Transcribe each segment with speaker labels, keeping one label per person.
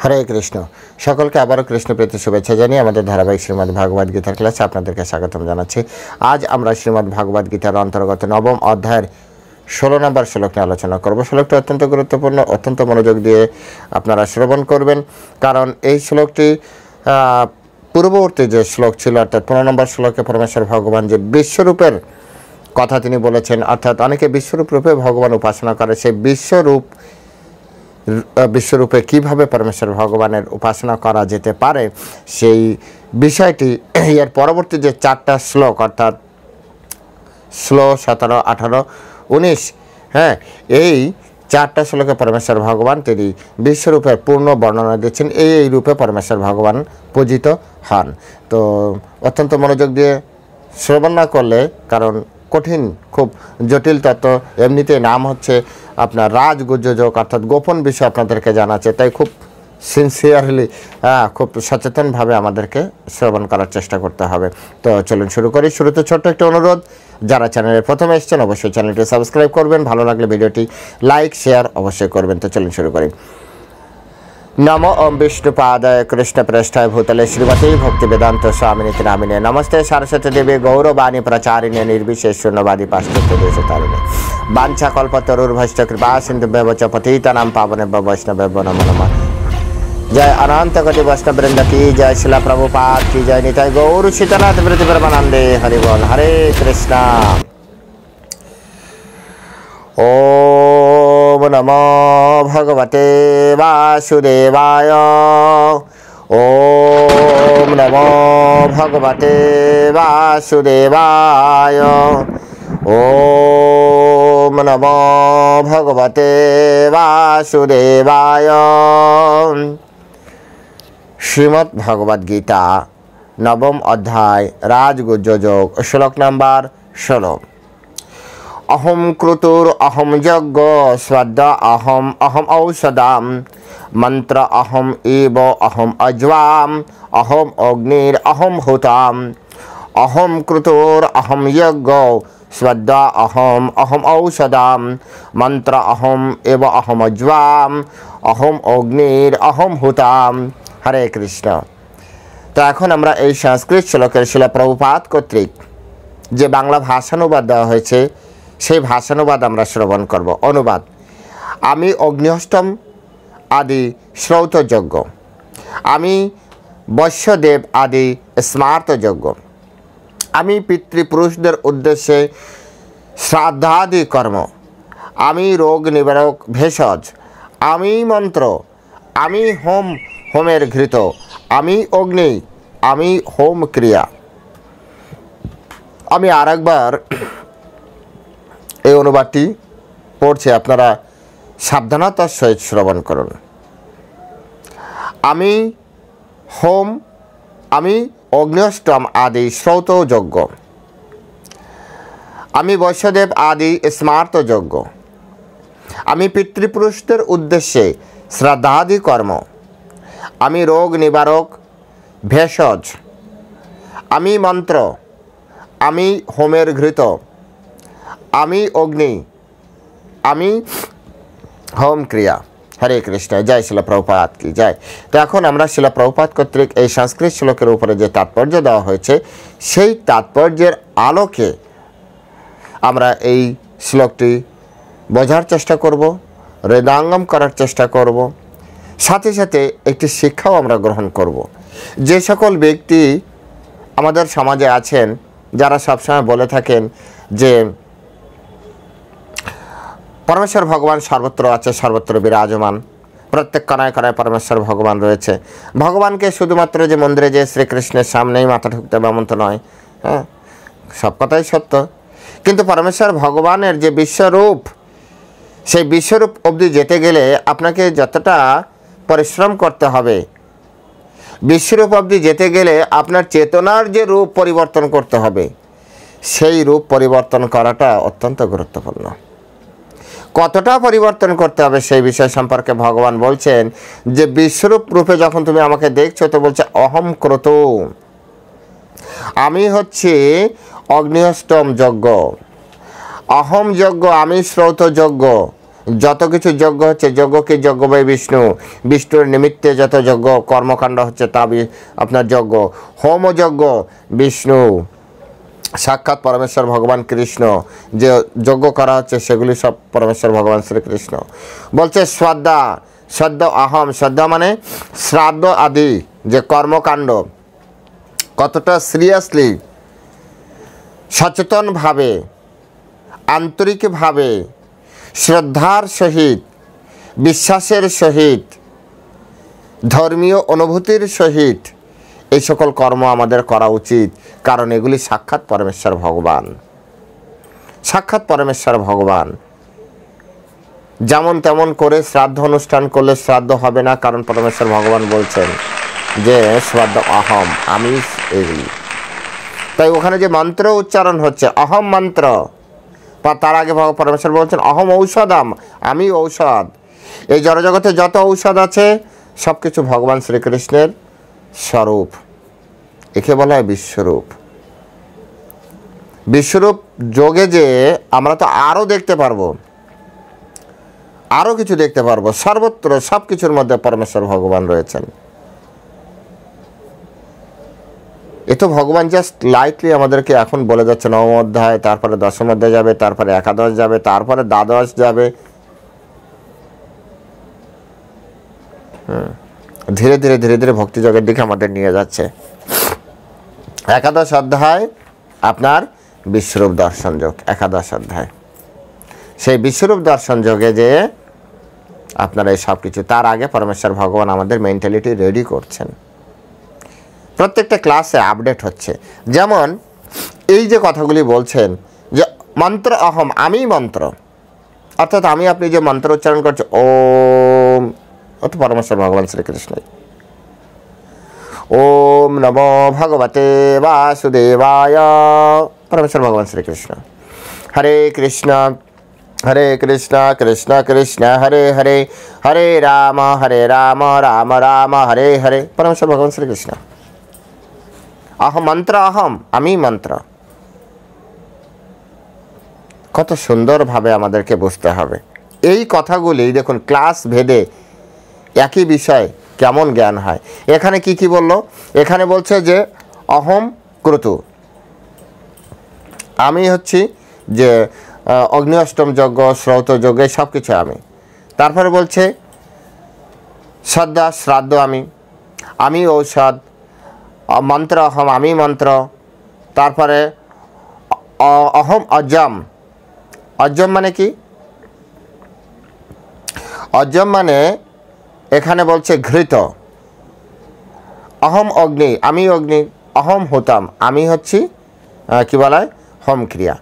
Speaker 1: হরে কৃষ্ণ। সকলকে আবারও কৃষ্ণ প্রীতি শুভেচ্ছা জানিয়ে আমাদের ধারাবাহিক শ্রীমদ্ ভাগবত গীতার ক্লাসে আপনাদেরকে স্বাগতম জানাচ্ছি। আজ আমরা শ্রীমদ্ ভাগবত গীতার অন্তর্গত নবম অধ্যায়ের 16 নম্বর শ্লোক নিয়ে আলোচনা করব। শ্লোকটি অত্যন্ত গুরুত্বপূর্ণ, অত্যন্ত মনোযোগ দিয়ে আপনারা শ্রবণ করবেন, কারণ এই শ্লোকটি পূর্ববর্তী যে শ্লোক ছিল, অর্থাৎ 15 নম্বর শ্লোকে পরমেশ্বর ভগবান যে বিশ্বরূপের কথা তিনি বলেছেন, অর্থাৎ অনেকে বিশ্বরূপ রূপে ভগবান উপাসনা করে, সেই বিশ্বরূপে কিভাবে পরমেশ্বর ভগবানের উপাসনা করা যেতে পারে সেই বিষয়টি এর পরবর্তী যে 4টা শ্লোক, অর্থাৎ 16, 17, 18, 19, এই 4টা শ্লোকে পরমেশ্বর ভগবান তিনি বিশ্বরূপের পূর্ণ বর্ণনা দিচ্ছেন। এই রূপে পরমেশ্বর ভগবান পূজিত হন। তো অত্যন্ত মনোযোগ দিয়ে শ্রবণ না করলে, কারণ কঠিন, খুব জটিল তত্ত্ব, এমনিতে নাম হচ্ছে আপনার রাজগুজ্জযোগ, অর্থাৎ গোপন বিষয় আপনাদেরকে জানাচ্ছে, তাই খুব সিনসিয়ারলি খুব সচেতনভাবে আমাদেরকে শ্রবণ করার চেষ্টা করতে হবে। তো চলুন শুরু করি। শুরুতে ছোট্ট একটা অনুরোধ, যারা চ্যানেলে প্রথমে এসেছেন অবশ্যই চ্যানেলটি সাবস্ক্রাইব করবেন, ভালো লাগলে ভিডিওটি লাইক শেয়ার অবশ্যই করবেন। তো চলুন শুরু করি। नमो ओम विष्णुपादाय कृष्णप्रेष्ठाय भूतले श्रीमती भक्तिवेदांत स्वामिनीति नामिने नमस्ते सरस्वती देवी गौरवाणी प्रचारिणे निर्विशेष शून्यवादी पाश्चात्य देशतारिणे वाञ्छाकल्पतरुर्भश्च कृपा सिन्धुभ्यः च पतितानां पावनेभ्यो वैष्णवेभ्यो नमो नमः। जय अनंत कोटि वैष्णव वृंद की जय, शिला प्रभुपाद की जय, निताय गौर शीतनाथ वृत्ति परमानंदे हरि बोल। हरे कृष्णा। ओम नमो भगवते वासुदेवाय। ओम नमो भगवते वासुदेवाय। ओम नमो भगवते वासुदेवाय। श्रीमद् भगवद गीता नवम अध्याय राजगुज्जयोग श्लोक नंबर 16। अहम क्रतुर अहम यज्ञ श्रद्धा अहम अहम औषधाम मंत्र अहम एव अहम अज्वाम अहम अग्निर अहम होताम। अहम क्रतुर अहम यज्ञ श्रद्धा अहम अहम औषधाम मंत्र अहम एव अहम अज्वाम अहम अग्निर अहम होताम। हरे कृष्ण। तो এখন আমরা এই সংস্কৃত শ্লোকের শিলা প্রভুপাদ কর্তৃক যে বাংলা ভাষানুবাদ দেওয়া হয়েছে সেই ভাষানুবাদ আমরা শ্রবণ করব। অনুবাদ: আমি অগ্নিষ্টম আদি শ্রৌতযজ্ঞ, আমি বৈশ্যদেব আদি স্মার্তযজ্ঞ, আমি পিতৃপুরুষদের উদ্দেশ্যে শ্রাদ্ধাদি কর্ম, আমি রোগ নিবারক ভেষজ, আমি মন্ত্র, আমি হোমের ঘৃত, আমি অগ্নি, আমি হোম ক্রিয়া। আমি আরেকবার এই অনুবাদটি পড়ছি, আপনারা সাবধানতার সহিত শ্রবণ করুন। আমি হোম, আমি অগ্নিষ্টম আদি শ্রৌতযজ্ঞ, আমি বৈশ্যদেব আদি স্মার্তযজ্ঞ, আমি পিতৃপুরুষদের উদ্দেশ্যে শ্রাদ্ধাদি কর্ম, আমি রোগ নিবারক ভেষজ, আমি মন্ত্র, আমি হোমের ঘৃত, আমি অগ্নি, আমি হোম ক্রিয়া। হরে কৃষ্ণ। জয় শিলা প্রভুপাদ কি জয়। তো এখন আমরা শিলা প্রভুপাদ কর্তৃক এই সংস্কৃত শ্লোকের উপরে যে তাৎপর্য দেওয়া হয়েছে সেই তাৎপর্যের আলোকে আমরা এই শ্লোকটি বোঝার চেষ্টা করব, হৃদয়ঙ্গম করার চেষ্টা করব, সাথে সাথে একটি শিক্ষাও আমরা গ্রহণ করব। যে সকল ব্যক্তি আমাদের সমাজে আছেন যারা সবসময় বলে থাকেন যে পরমেশ্বর ভগবান সর্বত্র আছে, সর্বত্র বিরাজমান, প্রত্যেক কণায় কণায় পরমেশ্বর ভগবান রয়েছে, ভগবানকে শুধুমাত্র যে মন্দিরে যে শ্রীকৃষ্ণের সামনেই মাথা ঠুকতে হবে এমন তো নয়। সব কথাই সত্য, কিন্তু পরমেশ্বর ভগবানের যে বিশ্বরূপ, সেই বিশ্বরূপ অবধি যেতে গেলে আপনাকে যতটা পরিশ্রম করতে হবে, বিশ্বরূপ অবধি যেতে গেলে আপনার চেতনার যে রূপ পরিবর্তন করতে হবে, সেই রূপ পরিবর্তন করাটা অত্যন্ত গুরুত্বপূর্ণ। কতটা পরিবর্তন করতে হবে সেই বিষয় সম্পর্কে ভগবান বলছেন যে বিশ্বরূপ রূপে যখন তুমি আমাকে দেখছো তো বলছে অহম ক্রতু, আমি হচ্ছে অগ্নিষ্টম যজ্ঞ, অহম যজ্ঞ, আমি শ্রৌত যজ্ঞ, যত কিছু যজ্ঞ হচ্ছে যজ্ঞকে যজ্ঞ বাই বিষ্ণু, বিষ্ণুর নিমিত্তে যত যজ্ঞ কর্মকাণ্ড হচ্ছে তা আপনার যজ্ঞ, হোম যজ্ঞ বিষ্ণু, সাক্ষাৎ পরমেশ্বর ভগবান কৃষ্ণ, যে যজ্ঞ করা হচ্ছে সেগুলি সব পরমেশ্বর ভগবান শ্রীকৃষ্ণ। বলছে শ্রদ্ধা, শ্রদ্ধ অহম, শ্রদ্ধা মানে শ্রাদ্ধ আদি যে কর্মকাণ্ড কতটা সিরিয়াসলি সচেতনভাবে আন্তরিকভাবে শ্রদ্ধার সহিত বিশ্বাসের সহিত ধর্মীয় অনুভূতির সহিত এই সকল কর্ম আমাদের করা উচিত, কারণ এগুলি সাক্ষাৎ পরমেশ্বর ভগবান। সাক্ষাৎ পরমেশ্বর ভগবান। যেমন তেমন করে শ্রাদ্ধ অনুষ্ঠান করলে শ্রাদ্ধ হবে না, কারণ পরমেশ্বর ভগবান বলছেন যে শ্রাদ্ধ অহম, আমি এগুলি। তাই ওখানে যে মন্ত্র উচ্চারণ হচ্ছে অহম মন্ত্র, তার আগে পরমেশ্বর বলছেন অহম ঔষধম, আমি ঔষধ। এই জড়জগতে যত ঔষধ আছে সব কিছু ভগবান শ্রীকৃষ্ণের স্বরূপ, একে বলা হয় বিশ্বরূপ। বিশ্বরূপ যোগে যে আমরা তো আরও দেখতে পারবো, আরও কিছু দেখতে পারবো, সর্বত্র সব কিছুর মধ্যে পরমেশ্বর ভগবান রয়েছেন। এ তো ভগবান জাস্ট লাইটলি আমাদেরকে এখন বলে যাচ্ছে নবম অধ্যায়, তারপরে দশম অধ্যায় যাবে, তারপরে একাদশ যাবে, তারপরে দ্বাদশ যাবে। ধীরে ধীরে ধীরে ধীরে ভক্তিযোগের দিকে আমাদের নিয়ে যাচ্ছে। একাদশ অধ্যায় আপনার বিশ্বরূপ দর্শন যোগ, একাদশ অধ্যায় সেই বিশ্বরূপ দর্শন যোগে যে আপনারা এই সব কিছু, তার আগে পরমেশ্বর ভগবান আমাদের মেন্টালিটি রেডি করছেন। প্রত্যেকটা ক্লাসে আপডেট হচ্ছে। যেমন এই যে কথাগুলি বলছেন যে মন্ত্র অহম, আমি মন্ত্র, অর্থাৎ আমি আপনি যে মন্ত্র উচ্চারণ করছে ওম, অত পরমেশ্বর ভগবান শ্রীকৃষ্ণ। ওম নমো ভগবতে বাসুদেবায়, পরমেশ্বর ভগবান শ্রীকৃষ্ণ। হরে কৃষ্ণ কৃষ্ণ কৃষ্ণ হরে হরে, হরে রাম রাম রাম হরে হরে, পরমেশ্বর ভগবান শ্রীকৃষ্ণ। অহম মন্ত্র অহম, আমি মন্ত্র। কত সুন্দরভাবে আমাদেরকে বুঝতে হবে এই কথাগুলি। দেখুন ক্লাস ভেদে একই বিষয় কেমন জ্ঞান হয়। এখানে কি কি বলল? এখানে বলছে যে অহম ক্রতু, আমি হচ্ছি যে অগ্নি অষ্টম যজ্ঞ, শ্রৌত যজ্ঞ, সব কিছু আমি। তারপরে বলছে শ্রদ্ধা, শ্রাদ্ধ আমি ঔষধ, মন্ত্র অহম, আমি মন্ত্র। তারপরে অহম অজম, অজম মানে কি? অজম মানে এখানে বলছে ঘৃত। অহম অগ্নি, আমি অগ্নি। অহম হোতাম, আমি হচ্ছি কি বলা হয় হোম ক্রিয়া।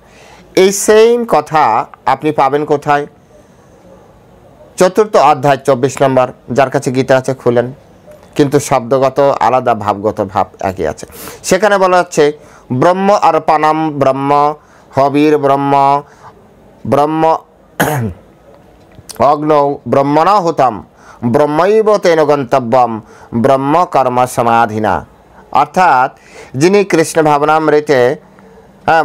Speaker 1: এই সেম কথা আপনি পাবেন কোথায়? চতুর্থ অধ্যায় 24 নম্বর। যার কাছে গীতা আছে খুলেন, কিন্তু শব্দগত আলাদা, ভাবগত ভাব একই আছে। সেখানে বলা হচ্ছে ব্রহ্ম অর্পণম ব্রহ্ম হবির ব্রহ্ম, ব্রহ্ম অগ্নৌ ব্রহ্মণা হুতম ব্রহ্মৈব তেন গন্তব্যম ব্রহ্ম কর্ম সমাধিনা। অর্থাৎ যিনি কৃষ্ণ ভাবনামৃতে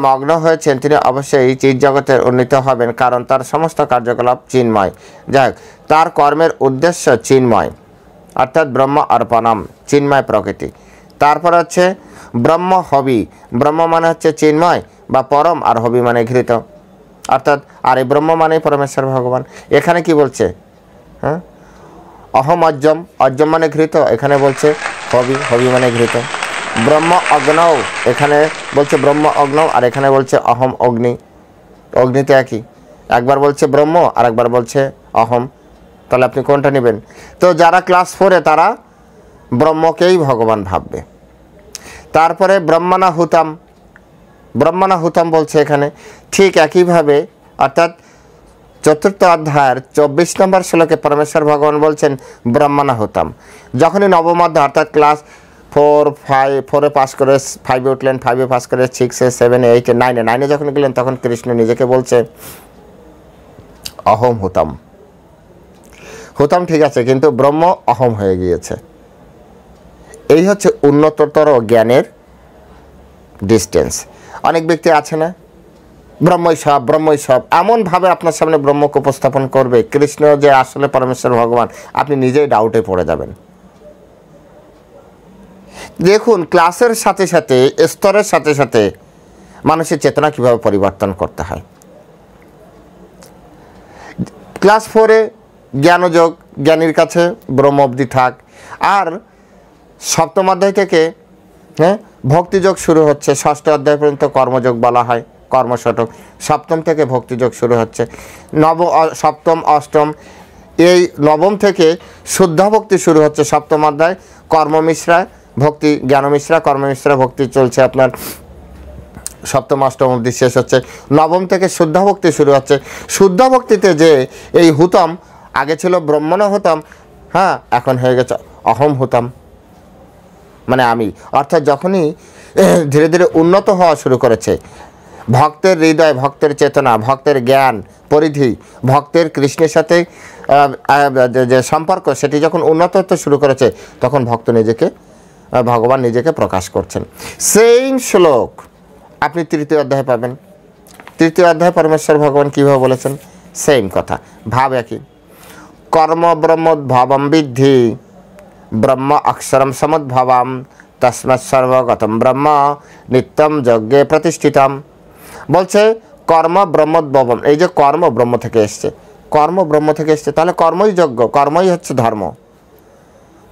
Speaker 1: মগ্ন হয়েছেন তিনি অবশ্যই চিৎ জগতের উন্নীত হবেন, কারণ তার সমস্ত কার্যকলাপ চিন্ময়। যাই হোক, তার কর্মের উদ্দেশ্য চিন্ময়, অর্থাৎ ব্রহ্ম অর্পণম, চিন্ময় প্রকৃতি। তারপর হচ্ছে ব্রহ্ম হবি, ব্রহ্ম মানে হচ্ছে চিন্ময় বা পরম, আর হবি মানে ঘৃত, অর্থাৎ আর এই ব্রহ্ম মানেই পরমেশ্বর ভগবান। এখানে কি বলছে? অহম অজ্জম, অজ্জম মানে ঘৃত, এখানে বলছে হবি, হবি মানে ঘৃত। ব্রহ্ম অগ্নৌ, এখানে বলছে ব্রহ্ম অগ্নৌ, আর এখানে বলছে অহম অগ্নি। অগ্নিতে একই, একবার বলছে ব্রহ্ম আর একবার বলছে অহম। তাহলে আপনি কোনটা নেবেন? তো যারা ক্লাস 4-এ তারা ব্রহ্মকেই ভগবান ভাববে। তারপরে ব্রহ্মণা হুতাম, ব্রহ্মণা হুতাম বলছে এখানে ঠিক একইভাবে, অর্থাৎ চতুর্থ অধ্যায়ের 24 নম্বর শ্লোকে পরমেশ্বর ভগবান বলছেন ব্রহ্মণা হুতাম। যখনই নবম অধ্যায় অর্থাৎ ক্লাস 4-5-4-এ পাস করে 5-এ উঠলেন, 5-এ পাস করে 6-এ 7-এ 8-এ 9-এ যখন গেলেন তখন কৃষ্ণ নিজেকে বলছে অহম হুতাম। হুতাম ঠিক আছে, কিন্তু ব্রহ্ম অহম হয়ে গিয়েছে। এই হচ্ছে উন্নততর জ্ঞানের ডিস্টেন্স। অনেক ব্যক্তি আছে না, ব্রহ্মই সব, ব্রহ্মই সব, এমনভাবে আপনার সামনে ব্রহ্মকে উপস্থাপন করবে, কৃষ্ণ যে আসলে পরমেশ্বর ভগবান, আপনি নিজেই ডাউটে পড়ে যাবেন। দেখুন, ক্লাসের সাথে সাথে, স্তরের সাথে সাথে মানুষের চেতনা কিভাবে পরিবর্তন করতে হয়। ক্লাস 4-এ জ্ঞানযোগ, জ্ঞানীর কাছে ব্রহ্ম অবধি থাক। আর সপ্তম অধ্যায় থেকে ভক্তিযোগ শুরু হচ্ছে, ষষ্ঠ অধ্যায় পর্যন্ত কর্মযোগ বলা হয়, কর্মশতক। সপ্তম থেকে ভক্তিযোগ শুরু হচ্ছে, সপ্তম অষ্টম, এই নবম থেকে শুদ্ধা ভক্তি শুরু হচ্ছে। সপ্তম অধ্যায় কর্মমিশ্রা ভক্তি, জ্ঞানমিশ্রা কর্মমিশ্রা ভক্তি চলছে আপনার সপ্তম অষ্টম অবধি শেষ হচ্ছে। নবম থেকে শুদ্ধা ভক্তি শুরু হচ্ছে। শুদ্ধা ভক্তিতে যে এই হুতম, আগে ছিল ব্রহ্মণ হুতম, হ্যাঁ, এখন হয়ে গেছে অহম হুতম, মানে আমি। অর্থাৎ যখনই ধীরে ধীরে উন্নত হওয়া শুরু করেছে, ভক্তের হৃদয়, ভক্তের চেতনা, ভক্তের জ্ঞান পরিধি, ভক্তের কৃষ্ণের সাথে যে সম্পর্ক, সেটি যখন উন্নত হতে শুরু করেছে, তখন ভক্ত নিজেকে, ভগবান নিজেকে প্রকাশ করছেন। সেম শ্লোক আপনি তৃতীয় অধ্যায়ে পাবেন। তৃতীয় অধ্যায়ে পরমেশ্বর ভগবান কীভাবে বলেছেন, সেম কথা, ভাব একই। কর্ম ব্রহ্মোদ্ভবম বিদ্ধি ব্রহ্ম অক্ষরম সমুদ্ভবম তস্মাৎ সর্বগতম ব্রহ্ম নিত্যম যজ্ঞে প্রতিষ্ঠিতম। বলছে কর্ম ব্রহ্মোদ্ভবম, এই যে কর্ম ব্রহ্ম থেকে এসছে, কর্ম ব্রহ্ম থেকে এসছে, তাহলে কর্মই যজ্ঞ, কর্মই হচ্ছে ধর্ম।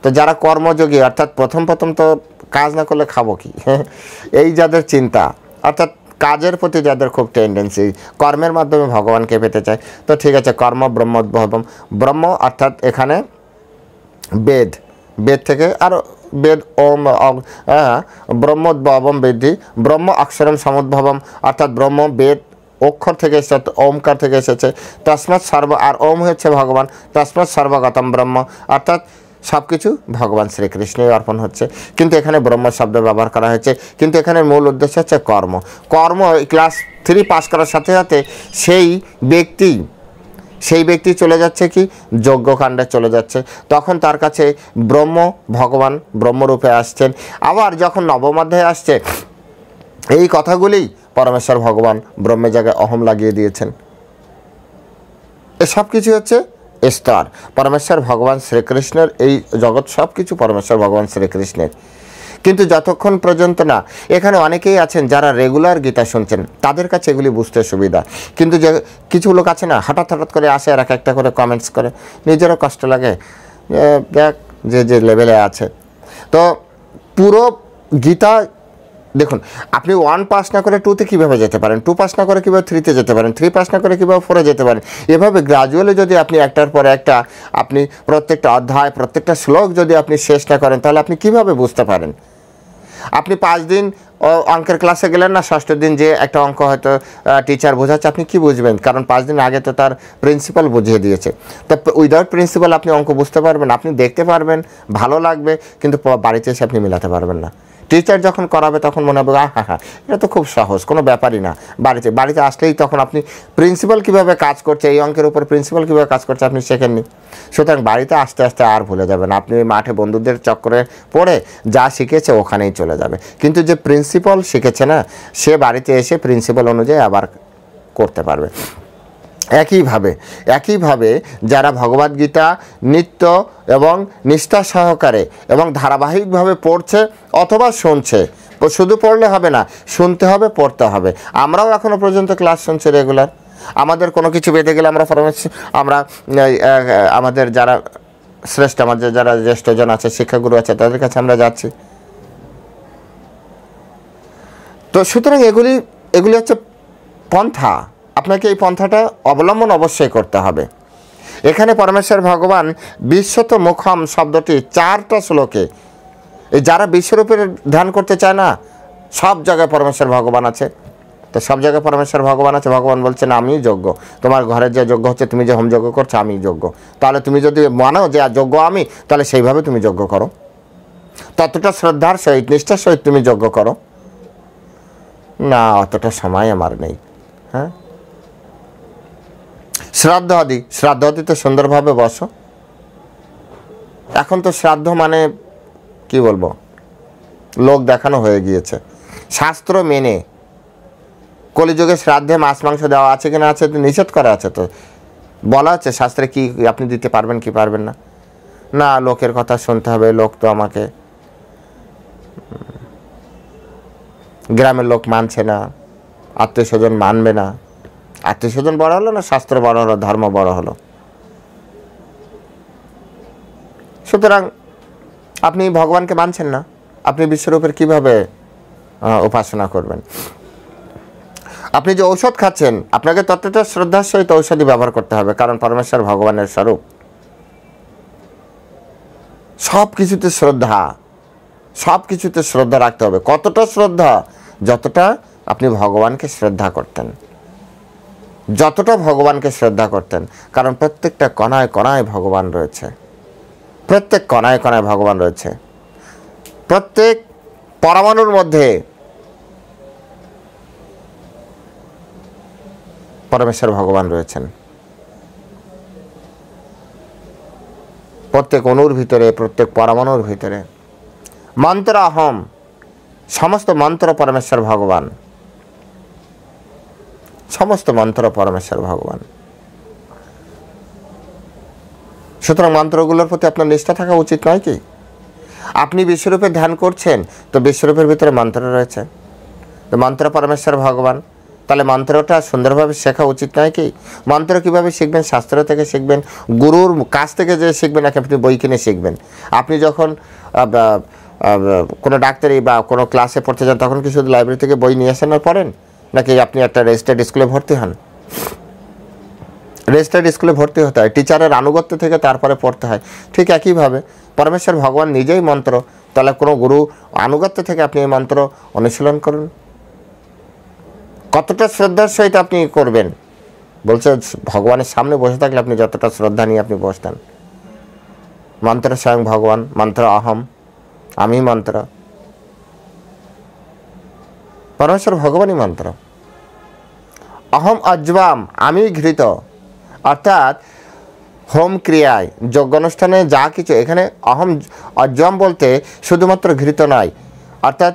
Speaker 1: তো যারা কর্মযোগী, অর্থাৎ প্রথম তো কাজ না করলে খাবো কি, এই যাদের চিন্তা, অর্থাৎ কাজের প্রতি যাদের খুব টেন্ডেন্সি, কর্মের মাধ্যমে ভগবানকে পেতে চায়, তো ঠিক আছে, কর্ম ব্রহ্মোদ্ভবম। ব্রহ্ম অর্থাৎ এখানে বেদ, বেদ থেকে আরও বেদ, ওম ব্রহ্মোদ্ভবম বেদি ব্রহ্ম অক্ষরম সমুদ্ভবম, অর্থাৎ ব্রহ্ম বেদ অক্ষর থেকে এসেছে, ওমকার থেকে এসেছে। তস্মাৎ আর ওম হচ্ছে ভগবান, তস্মাৎ সর্বগতম ব্রহ্ম, অর্থাৎ সব কিছু ভগবান শ্রীকৃষ্ণই অর্পণ হচ্ছে। কিন্তু এখানে ব্রহ্ম শব্দ ব্যবহার করা হয়েছে, কিন্তু এখানে মূল উদ্দেশ্য হচ্ছে কর্ম। কর্ম ক্লাস 3 পাস করার সাথে সাথে সেই ব্যক্তি চলে যাচ্ছে কি, যজ্ঞকাণ্ডে চলে যাচ্ছে। তখন তার কাছে ব্রহ্ম ভগবান ব্রহ্মরূপে আসছেন। আবার যখন নবম অধ্যায়ে আসছে, এই কথাগুলি পরমেশ্বর ভগবান ব্রহ্মের জায়গায় অহম লাগিয়ে দিয়েছেন। এসব কিছু হচ্ছে স্তর। পরমেশ্বর ভগবান শ্রীকৃষ্ণের এই জগৎ সব কিছু পরমেশ্বর ভগবান শ্রীকৃষ্ণের। কিন্তু যতক্ষণ পর্যন্ত না, এখানে অনেকেই আছেন যারা রেগুলার গীতা শুনছেন, তাদের কাছে এগুলি বুঝতে সুবিধা। কিন্তু যে কিছু লোক আছে না, হঠাৎ করে আসে আর একটা করে কমেন্টস করে, নিজেরও কষ্ট লাগে, দেখ যে লেভেলে আছে। তো পুরো গীতা দেখুন, আপনি 1 পাস না করে 2-তে কীভাবে যেতে পারেন, 2 পাস না করে কীভাবে 3-তে যেতে পারেন, 3 পাস না করে কীভাবে 4-এ যেতে পারেন। এভাবে গ্রাজুয়ালি যদি আপনি একটার পর একটা আপনি প্রত্যেকটা অধ্যায়, প্রত্যেকটা শ্লোক যদি আপনি শেষ না করেন, তাহলে আপনি কিভাবে বুঝতে পারেন। আপনি 5 দিন অঙ্কের ক্লাসে গেলেন না, ষষ্ঠ দিন যে একটা অঙ্ক হয়তো টিচার বোঝাচ্ছে, আপনি কি বুঝবেন? কারণ 5 দিন আগে তো তার প্রিন্সিপাল বুঝিয়ে দিয়েছে। তো উইদাউট প্রিন্সিপাল আপনি অঙ্ক বুঝতে পারবেন, আপনি দেখতে পারবেন, ভালো লাগবে, কিন্তু বাড়িতে এসে আপনি মেলাতে পারবেন না। টিচার যখন করাবে তখন মনে হবে হ্যাঁ এটা তো খুব সহজ, কোনো ব্যাপারই না। বাড়িতে আসলেই তখন আপনি প্রিন্সিপাল কীভাবে কাজ করছে, এই অঙ্কের উপর প্রিন্সিপাল কীভাবে কাজ করছে আপনি শেখেননি। সুতরাং বাড়িতে আস্তে আস্তে আর ভুলে যাবেন। আপনি মাঠে বন্ধুদের চক্করে পড়ে যা শিখেছে ওখানেই চলে যাবে। কিন্তু যে প্রিন্সিপাল শিখেছে না, সে বাড়িতে এসে প্রিন্সিপাল অনুযায়ী আবার করতে পারবে। একইভাবে যারা ভগবদ্গীতা নিত্য এবং নিষ্ঠা সহকারে এবং ধারাবাহিকভাবে পড়ছে অথবা শুনছে, শুধু পড়লে হবে না, শুনতে হবে, পড়তে হবে। আমরাও এখনও পর্যন্ত ক্লাস শুনছি রেগুলার। আমাদের কোনো কিছু বেঁধে গেলে আমরা আমাদের যারা শ্রেষ্ঠ, আমাদের যারা জ্যেষ্ঠজন আছে, শিক্ষাগুরু আছে, তাদের কাছে আমরা যাচ্ছি। তো সুতরাং এগুলি হচ্ছে পন্থা। আপনাকে এই পন্থাটা অবলম্বন অবশ্যই করতে হবে। এখানে পরমেশ্বর ভগবান বিশ্বত মুখম শব্দটি 4টা শ্লোকে, এই যারা বিশ্বরূপের ধ্যান করতে চায় না, সব জায়গায় পরমেশ্বর ভগবান আছে। তো সব জায়গায় পরমেশ্বর ভগবান আছে, ভগবান বলছেন আমি যোগ্য, তোমার ঘরের যে যজ্ঞ হচ্ছে, তুমি যে হোম যজ্ঞ করছো, আমি যোগ্য। তাহলে তুমি যদি মানো যে যোগ্য আমি, তাহলে সেইভাবে তুমি যজ্ঞ করো, ততটা শ্রদ্ধার সহিত, নিষ্ঠার সহিত তুমি যজ্ঞ করো। না, অতটা সময় আমার নেই। হ্যাঁ, শ্রাদ্ধাদিতে সুন্দরভাবে বসো। এখন তো শ্রাদ্ধ মানে কি বলবো, লোক দেখানো হয়ে গিয়েছে। শাস্ত্র মেনে কলিযুগে শ্রাদ্ধে মাছ মাংস দেওয়া আছে কিনা, আছে তো, নিষেধ করা আছে তো, বলা আছে শাস্ত্রে কি আপনি দিতে পারবেন কি পারবেন না। না, লোকের কথা শুনতে হবে, লোক তো আমাকে, গ্রামের লোক মানছে না, আত্মীয় স্বজন মানবে না। আত্মীয় স্বজন বড় হলো না শাস্ত্র বড় হলো, ধর্ম বড় হলো। সুতরাং আপনি ভগবানকে মানছেন না, আপনি বিশ্বরূপের কিভাবে উপাসনা করবেন? আপনি যে ঔষধ খাচ্ছেন, আপনাকে ততটা শ্রদ্ধার সহিত ঔষধি ব্যবহার করতে হবে, কারণ পরমেশ্বর ভগবানের স্বরূপ। সব কিছুতে শ্রদ্ধা, সব কিছুতে শ্রদ্ধা রাখতে হবে। কতটা শ্রদ্ধা? যতটা আপনি ভগবানকে শ্রদ্ধা করতেন, যতটা ভগবানকে শ্রদ্ধা করতেন। কারণ প্রত্যেকটা কণায় কণায় ভগবান রয়েছে, প্রত্যেক কণায় কণায় ভগবান রয়েছে, প্রত্যেক পরমাণুর মধ্যে পরমেশ্বর ভগবান রয়েছেন। প্রত্যেক অণুর ভিতরে, প্রত্যেক পরমাণুর ভিতরে। মন্ত্র অহম, সমস্ত মন্ত্র পরমেশ্বর ভগবান, সমস্ত মন্ত্র পরমেশ্বর ভগবান। সুতরাং মন্ত্রগুলোর প্রতি আপনার নিষ্ঠা থাকা উচিত নয় কি? আপনি বিশ্বরূপে ধ্যান করছেন, তো বিশ্বরূপের ভিতরে মন্ত্র রয়েছে, তো মন্ত্র পরমেশ্বর ভগবান, তাহলে মন্ত্রটা সুন্দরভাবে শেখা উচিত নয় কি? মন্ত্র কীভাবে শিখবেন? শাস্ত্র থেকে শিখবেন, গুরুর কাছ থেকে যে শিখবেন, নাকি আপনি বই কিনে শিখবেন? আপনি যখন কোনো ডাক্তারি বা কোনো ক্লাসে পড়তে যান, তখন কি শুধু লাইব্রেরি থেকে বই নিয়ে আসেন আর পড়েন, নাকি আপনি একটা রেজিস্টার্ড স্কুলে ভর্তি হন? রেজিস্টার্ড স্কুলে ভর্তি হতে হয়, টিচারের আনুগত্য থেকে তারপরে পড়তে হয়। ঠিক একইভাবে পরমেশ্বর ভগবান নিজেই মন্ত্র, তাহলে কোনো গুরু আনুগত্য থেকে আপনি এই মন্ত্র অনুশীলন করুন। কতটা শ্রদ্ধার সহিত আপনি করবেন? বলছে ভগবানের সামনে বসে থাকলে আপনি যতটা শ্রদ্ধা নিয়ে আপনি বসতেন। মন্ত্র স্বয়ং ভগবান, মন্ত্র অহম, আমি মন্ত্র, পরমেশ্বর ভগবানই মন্ত্র। অহম অজ্বাম, আমি ঘৃত, অর্থাৎ হোম ক্রিয়ায়, যজ্ঞানুষ্ঠানে যা কিছু, এখানে অহম অজ্বাম বলতে শুধুমাত্র ঘৃত নয়, অর্থাৎ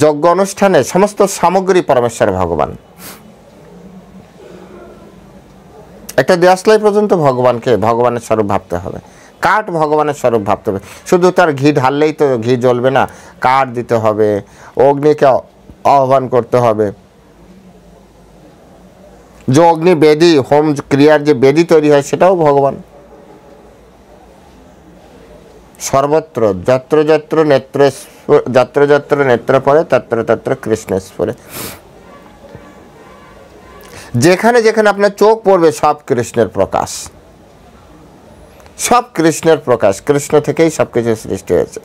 Speaker 1: যজ্ঞ অনুষ্ঠানে সমস্ত সামগ্রী পরমেশ্বর ভগবান। একটা দেশলাই পর্যন্ত ভগবানকে ভগবানের স্বরূপ ভাবতে হবে, কাঠ ভগবানের স্বরূপ ভাবতে হবে। শুধু তার ঘি ঢাললেই তো ঘি জ্বলবে না, কাঠ দিতে হবে, অগ্নিকে আহ্বান করতে হবে। যে অগ্নি বেদি, হোম ক্রিয়ার যে বেদি তৈরি হয়, সেটাও ভগবান। সর্বত্র যত্র যত্র নেত্র, যত্র যত্র নেত্র পড়ে তত্র তত্র কৃষ্ণেশ্বরে। যেখানে যেখানে আপনার চোখ পড়বে, সব কৃষ্ণের প্রকাশ, সব কৃষ্ণের প্রকাশ। কৃষ্ণ থেকেই সব কিছু সৃষ্টি হয়েছে।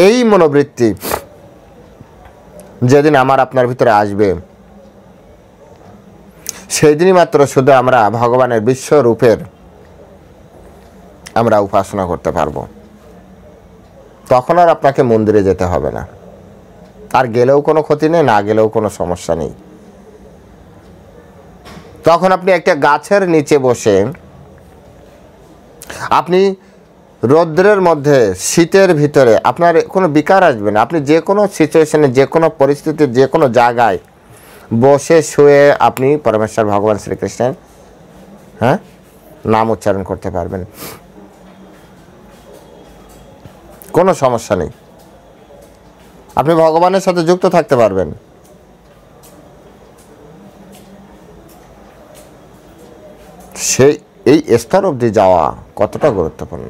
Speaker 1: এই মনোবৃত্তি যেদিন আমার আপনার ভিতরে আসবে, সেই দিনই মাত্র শুধু আমরা ভগবানের বিশ্বরূপের আমরা উপাসনা করতে পারবো। তখন আর আপনাকে মন্দিরে যেতে হবে না, আর গেলেও কোনো ক্ষতি নেই, না গেলেও কোনো সমস্যা নেই। তখন আপনি একটা গাছের নিচে বসে, আপনি রৌদ্রের মধ্যে, শীতের ভিতরে আপনার কোনো বিকার আসবে না। আপনি যে কোনো সিচুয়েশনে, যে কোনো পরিস্থিতির, যে কোনো জায়গায় বসে শুয়ে আপনি পরমেশ্বর ভগবান শ্রীকৃষ্ণের নাম উচ্চারণ করতে পারবেন, কোনো সমস্যা নেই। আপনি ভগবানের সাথে যুক্ত থাকতে পারবেন। সেই এই স্তর অবধি যাওয়া কতটা গুরুত্বপূর্ণ,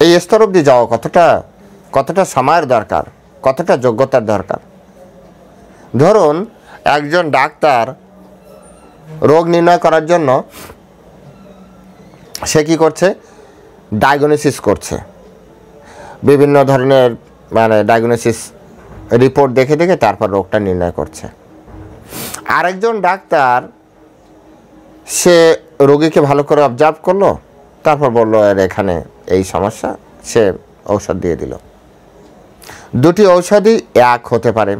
Speaker 1: এই স্তর অবধি যাওয়া কতটা সময়ের দরকার, কতটা যোগ্যতার দরকার। ধরুন একজন ডাক্তার রোগ নির্ণয় করার জন্য সে কি করছে, ডায়াগনোসিস করছে, বিভিন্ন ধরনের ডায়াগনোসিস রিপোর্ট দেখে দেখে তারপর রোগটা নির্ণয় করছে। আরেকজন ডাক্তার সে রোগীকে ভালো করে অবজার্ভ করলো, তারপর বললো এর এখানে এই সমস্যা, সে ঔষধ দিয়ে দিল। দুটি ঔষধই এক হতে পারে,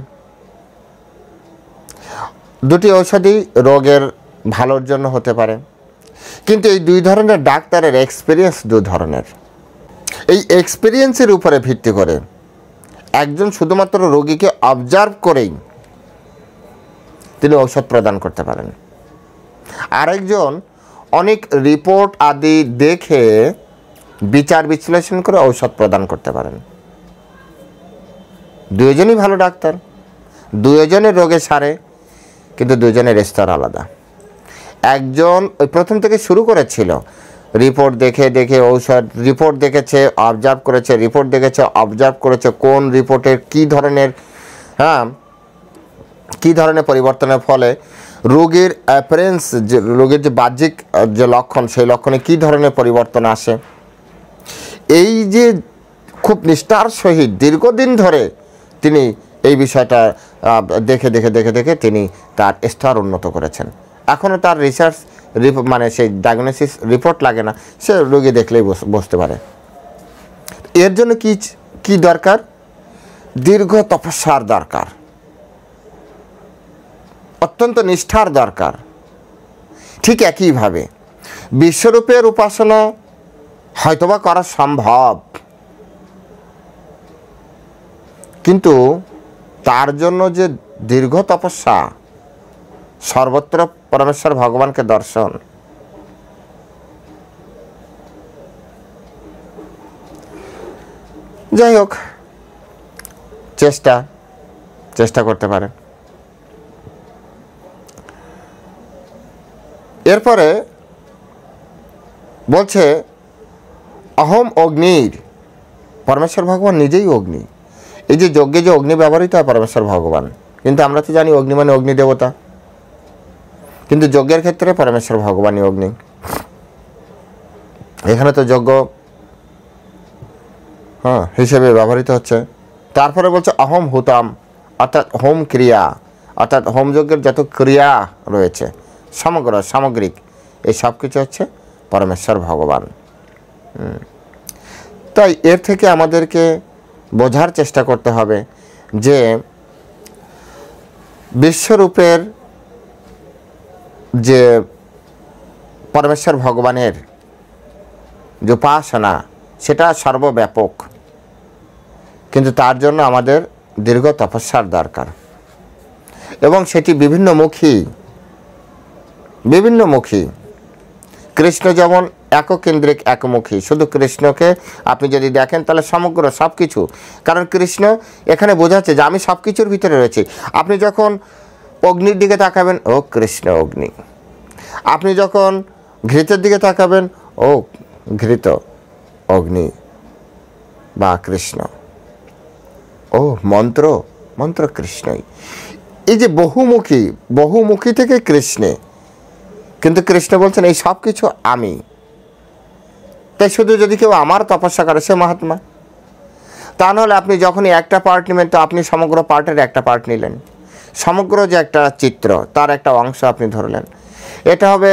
Speaker 1: দুটি ঔষধই রোগের ভালোর জন্য হতে পারে, কিন্তু এই দুই ধরনের ডাক্তারের এক্সপিরিয়েন্স দু ধরনের। এই এক্সপিরিয়েন্সের উপরে ভিত্তি করে একজন শুধুমাত্র রোগীকে অবজার্ভ করেই তিনি ঔষধ প্রদান করতে পারেন, আরেকজন অনেক রিপোর্ট আদি দেখে বিচার বিশ্লেষণ করে ঔষধ প্রদান করতে পারেন। দুজনই ভালো ডাক্তার, দুজনের রোগে সারে, কিন্তু দুজনের স্তর আলাদা। একজন ওই প্রথম থেকে শুরু করেছিল, রিপোর্ট দেখে দেখে ঔষধ, রিপোর্ট দেখেছে, অবজার্ভ করেছে, রিপোর্ট দেখেছে, অবজার্ভ করেছে, কোন রিপোর্টের কী ধরনের পরিবর্তনের ফলে রোগীর অ্যাপারেন্স, যে রোগীর যে বাহ্যিক যে লক্ষণ, সেই লক্ষণে কী ধরনের পরিবর্তন আসে, এই যে খুব নিষ্ঠার সহিত দীর্ঘদিন ধরে তিনি এই বিষয়টা দেখে দেখে দেখে দেখে তিনি তার স্তর উন্নত করেছেন। এখনও তার রিসার্চ মানে সেই ডায়াগনোসিস রিপোর্ট লাগে না, সে রোগী দেখলেই বুঝতে পারে। এর জন্য কি দরকার? দীর্ঘ তপস্যার দরকার, অত্যন্ত নিষ্ঠার দরকার। ঠিক একইভাবে বিশ্বরূপের উপাসনা হয়তোবা করা সম্ভব, কিন্তু তার জন্য যে দীর্ঘ তপস্যা, সর্বত্র পরমেশ্বর ভগবানকে দর্শন, যাই হোক, চেষ্টা করতে পারে। এরপরে বলছে অহম অগ্নির, পরমেশ্বর ভগবান নিজেই অগ্নি। এই যে যজ্ঞে যে অগ্নি ব্যবহৃত হয় পরমেশ্বর ভগবান, কিন্তু আমরা তো জানি অগ্নি মানে অগ্নি দেবতা, কিন্তু যজ্ঞের ক্ষেত্রে পরমেশ্বর ভগবানই অগ্নি। এখানে তো যজ্ঞ হিসেবে ব্যবহৃত হচ্ছে। তারপরে বলছে অহম হুতাম, অর্থাৎ হোম ক্রিয়া, অর্থাৎ হোম যজ্ঞের যত ক্রিয়া রয়েছে সামগ্রিক এই সব কিছু হচ্ছে পরমেশ্বর ভগবান। তাই এর থেকে আমাদেরকে বোঝার চেষ্টা করতে হবে যে বিশ্বরূপের যে পরমেশ্বর ভগবানের যে উপাসনা, সেটা সর্বব্যাপক, কিন্তু তার জন্য আমাদের দীর্ঘ তপস্যার দরকার, এবং সেটি বিভিন্নমুখী। কৃষ্ণ যেমন এককেন্দ্রিক, একমুখী, শুধু কৃষ্ণকে আপনি যদি দেখেন তাহলে সমগ্র সব কিছু, কারণ কৃষ্ণ এখানে বোঝাচ্ছে যে আমি সব কিছুর ভিতরে রয়েছি। আপনি যখন অগ্নির দিকে তাকাবেন, ও কৃষ্ণ অগ্নি। আপনি যখন ঘৃতের দিকে তাকাবেন, ও ঘৃত অগ্নি বা কৃষ্ণ। ও মন্ত্র কৃষ্ণই। এই যে বহুমুখী থেকে কৃষ্ণে, কিন্তু কৃষ্ণ বলছেন এই সব কিছু আমি। তাই শুধু যদি কেউ আমার তপস্যা করে সে মহাত্মা, তা নাহলে আপনি যখনই একটা পার্ট নেবেন তো আপনি সমগ্র পার্টের একটা পার্ট নিলেন, সমগ্র যে একটা চিত্র তার একটা অংশ আপনি ধরলেন। এটা হবে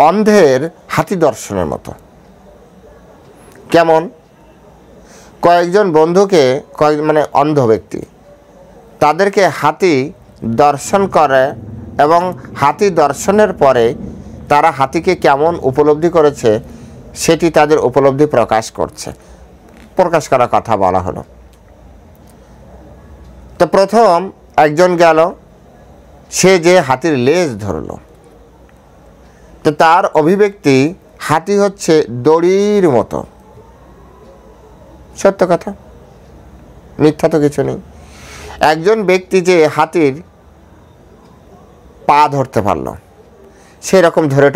Speaker 1: অন্ধের হাতি দর্শনের মতো। কেমন? কয়েকজন বন্ধুকে, মানে অন্ধ ব্যক্তি, তাদেরকে হাতি দর্শন করে এবং হাতি দর্শনের পরে তারা হাতিকে কেমন উপলব্ধি করেছে সেটি তাদের উপলব্ধি প্রকাশ করার কথা বলা হলো। তো প্রথম একজন গেল, সে যে হাতির লেজ ধরল, তো তার অভিব্যক্তি হাতি হচ্ছে দড়ির মতো। সত্য কথা, মিথ্যা তো কিছু নেই। একজন ব্যক্তি যে হাতির পা ধরতে পারল, সেই রকম ধরে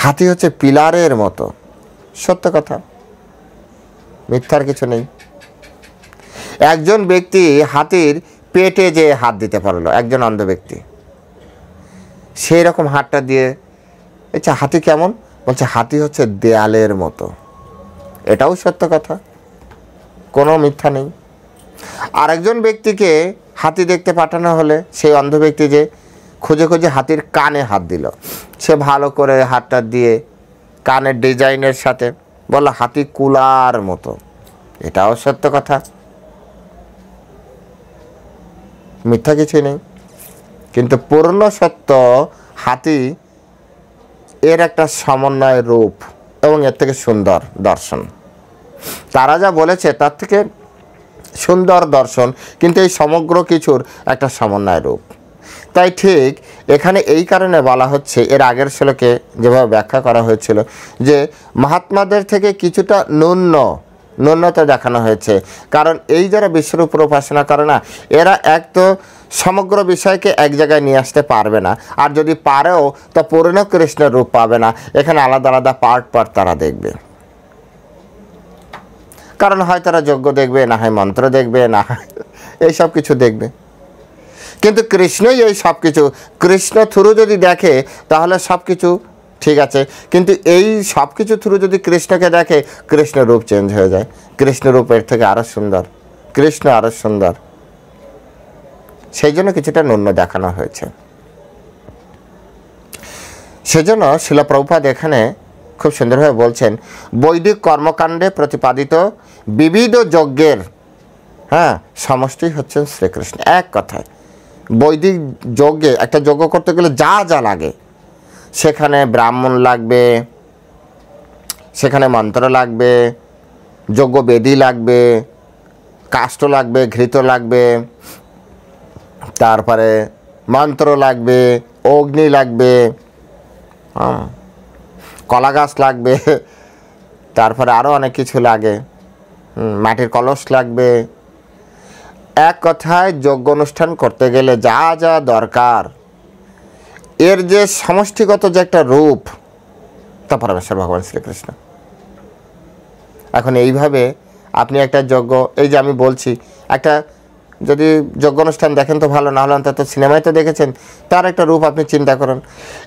Speaker 1: হাতি হচ্ছে পিলারের মতো। সত্য কথা, মিথ্যার কিছু নেই। একজন ব্যক্তি হাতির পেটে যে হাত দিতে পারলো, একজন অন্ধ ব্যক্তি, সেই রকম হাতটা দিয়ে, আচ্ছা হাতি কেমন? বলছে হাতি হচ্ছে দেয়ালের মতো। এটাও সত্য কথা, কোনো মিথ্যা নেই। আরেকজন ব্যক্তিকে হাতি দেখতে পাঠানো হলে সেই অন্ধ ব্যক্তি যে খুঁজে হাতির কানে হাত দিল, সে ভালো করে হাতটা দিয়ে কানের ডিজাইনের সাথে বলল হাতি কুলার মতো। এটাও সত্য কথা, মিথ্যা কিছুই নেই। কিন্তু পূর্ণ সত্য হাতি এর একটা সমন্বয় রূপ এবং এর থেকে সুন্দর দর্শন। তারা যা বলেছে তার থেকে সুন্দর দর্শন, কিন্তু এই সমগ্র কিছুর একটা সমন্বয় রূপ। তাই ঠিক এখানে এই কারণে বলা হচ্ছে, এর আগের শ্লোকে যেভাবে ব্যাখ্যা করা হয়েছিল যে মহাত্মাদের থেকে কিছুটা ন্যূনতা দেখানো হয়েছে। কারণ এই যারা বিশ্বরূপের উপাসনা করে না, এরা এক তো সমগ্র বিষয়কে এক জায়গায় নিয়ে আসতে পারবে না, আর যদি পারেও তা পূর্ণ কৃষ্ণের রূপ পাবে না। এখানে আলাদা আলাদা পার্ট তারা দেখবে। কারণ হয় তারা যজ্ঞ দেখবে, না হয় মন্ত্র দেখবে, না হয় এইসব কিছু দেখবে। কিন্তু কৃষ্ণই এই সব কিছু, কৃষ্ণ থ্রু যদি দেখে তাহলে সব কিছু ঠিক আছে, কিন্তু এই সব কিছু থ্রু যদি কৃষ্ণকে দেখে, কৃষ্ণ রূপ চেঞ্জ হয়ে যায়। কৃষ্ণ রূপের থেকে আরও সুন্দর, কৃষ্ণ আরও সুন্দর, সেই জন্য কিছুটা ন্যূন দেখানো হয়েছে। সেজন্য শিলা প্রভুপাদ এখানে খুব সুন্দরভাবে বলছেন, বৈদিক কর্মকাণ্ডে প্রতিপাদিত বিবিধ যজ্ঞের সমষ্টি হচ্ছেন শ্রীকৃষ্ণ। এক কথায় বৈদিক যজ্ঞে, একটা যজ্ঞ করতে গেলে যা যা লাগে, সেখানে ব্রাহ্মণ লাগবে, সেখানে মন্ত্র লাগবে, যজ্ঞ বেদী লাগবে, কাষ্ঠ লাগবে, ঘৃত লাগবে, তারপরে মন্ত্র লাগবে, অগ্নি লাগবে, কলা গাছ লাগবে, তারপরে আরও অনেক কিছু লাগে, মাটির কলস লাগবে। এক কথায় যজ্ঞ অনুষ্ঠান করতে গেলে যা যা দরকার, এর যে সমষ্টিগত যে একটা রূপ, তা পরমেশ্বর ভগবান শ্রীকৃষ্ণ। এখন এইভাবে আপনি একটা যজ্ঞ, এই যে আমি বলছি, একটা যদি যজ্ঞ অনুষ্ঠান দেখেন তো ভালো, না হলে অন্তত সিনেমায় তো দেখেছেন, তার একটা রূপ আপনি চিন্তা করুন।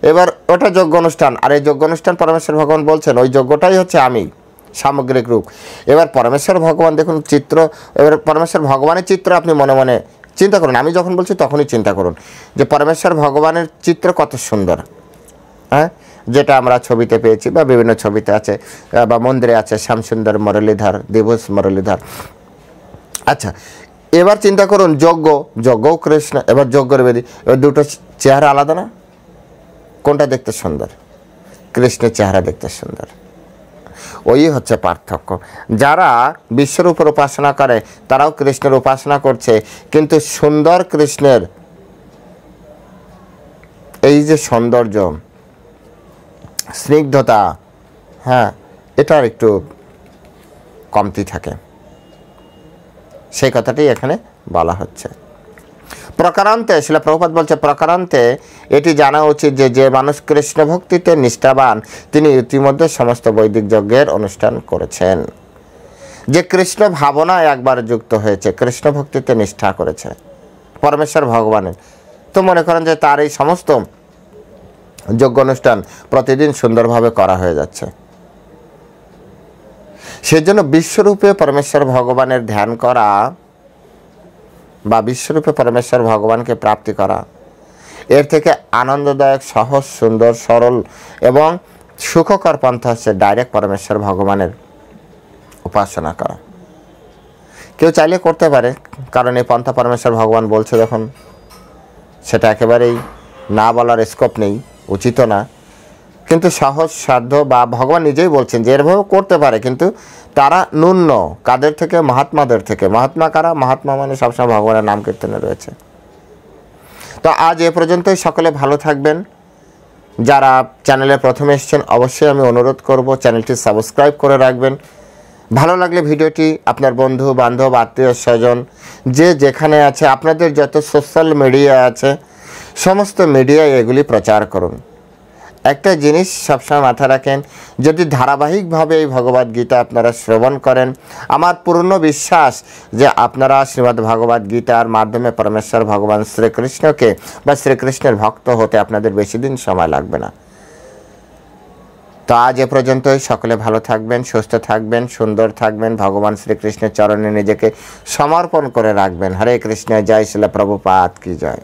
Speaker 1: এবার ওটা যজ্ঞ অনুষ্ঠান, আর এই যজ্ঞ অনুষ্ঠান পরমেশ্বর ভগবান বলছেন ওই যজ্ঞটাই হচ্ছে আমি, সামগ্রিক রূপ। এবার পরমেশ্বর ভগবান দেখুন চিত্র, এবার পরমেশ্বর ভগবানের চিত্র আপনি মনে মনে চিন্তা করুন। আমি যখন বলছি তখনই চিন্তা করুন যে পরমেশ্বর ভগবানের চিত্র কত সুন্দর, যেটা আমরা ছবিতে পেয়েছি বা বিভিন্ন ছবিতে আছে বা মন্দিরে আছে, শ্যামসুন্দর মুরলীধর, দিবস মুরলীধর। আচ্ছা, এবার চিন্তা করুন যজ্ঞও কৃষ্ণ, এবার যজ্ঞের বেদী, এবার দুটো চেহারা আলাদা না? কোনটা দেখতে সুন্দর? কৃষ্ণের চেহারা দেখতে সুন্দর। ওই হচ্ছে পার্থক্য। যারা বিশ্বরূপের উপাসনা করে তারাও কৃষ্ণের উপাসনা করছে, কিন্তু সুন্দর কৃষ্ণের এই যে সৌন্দর্য, স্নিগ্ধতা, এটার একটু কমতি থাকে, সেই কথাটাই এখানে বলা হচ্ছে। প্রকারান্তে শিলা প্রভুপাদ বলছে, প্রকারান্তে এটি জানা উচিত যে যে মানুষ কৃষ্ণ ভক্তিতে নিষ্ঠাবান, তিনি ইতিমধ্যে সমস্ত বৈদিক যজ্ঞের অনুষ্ঠান করেছেন। যে কৃষ্ণ ভাবনায় একবার যুক্ত হয়েছে, কৃষ্ণ ভক্তিতে নিষ্ঠা করেছে পরমেশ্বর ভগবানের, তো মনে করেন যে তার এই সমস্ত যজ্ঞ অনুষ্ঠান প্রতিদিন সুন্দরভাবে করা হয়ে যাচ্ছে। সেজন্য বিশ্বরূপে পরমেশ্বর ভগবানের ধ্যান করা বা বিশ্বরূপে পরমেশ্বর ভগবানকে প্রাপ্তি করা, এর থেকে আনন্দদায়ক, সহজ, সুন্দর, সরল এবং সুখকর পন্থা হচ্ছে ডাইরেক্ট পরমেশ্বর ভগবানের উপাসনা করা। কেউ চাইলে করতে পারে, কারণ এই পন্থা পরমেশ্বর ভগবান বলছে যখন, সেটা একেবারেই না বলার স্কোপ নেই, উচিত না। কিন্তু সহজ সাধ্য বা ভগবান নিজেই বলছেন যে এরভাবে করতে পারে, কিন্তু তারা ন্যূন। কাদের থেকে? মহাত্মাদের থেকে। মহাত্মা কারা? মহাত্মা মানে সবসময় ভগবানের নাম কীর্তনে রয়েছে। তো আজ এ পর্যন্তই। সকলে ভালো থাকবেন। যারা চ্যানেলে প্রথমে এসেছেন অবশ্যই আমি অনুরোধ করব চ্যানেলটি সাবস্ক্রাইব করে রাখবেন। ভালো লাগলে ভিডিওটি আপনার বন্ধু বান্ধব, আত্মীয় স্বজন, যে যেখানে আছে, আপনাদের যত সোশ্যাল মিডিয়া আছে সমস্ত মিডিয়ায় এগুলি প্রচার করুন। একটা জিনিস সবসময় মাথায় রাখেন, যদি ধারাবাহিকভাবে এই ভগবদ্গীতা আপনারা শ্রবণ করেন, আমার পূর্ণ বিশ্বাস যে আপনারা শ্রীমদ্ ভগবদ্ গীতার মাধ্যমে পরমেশ্বর ভগবান শ্রীকৃষ্ণকে বা শ্রীকৃষ্ণের ভক্ত হতে আপনাদের বেশি দিন সময় লাগবে না। তো আজ এ পর্যন্তই। সকলে ভালো থাকবেন, সুস্থ থাকবেন, সুন্দর থাকবেন, ভগবান শ্রীকৃষ্ণের চরণে নিজেকে সমর্পণ করে রাখবেন। হরে কৃষ্ণ। জয় শিলা প্রভুপাদ কি জয়।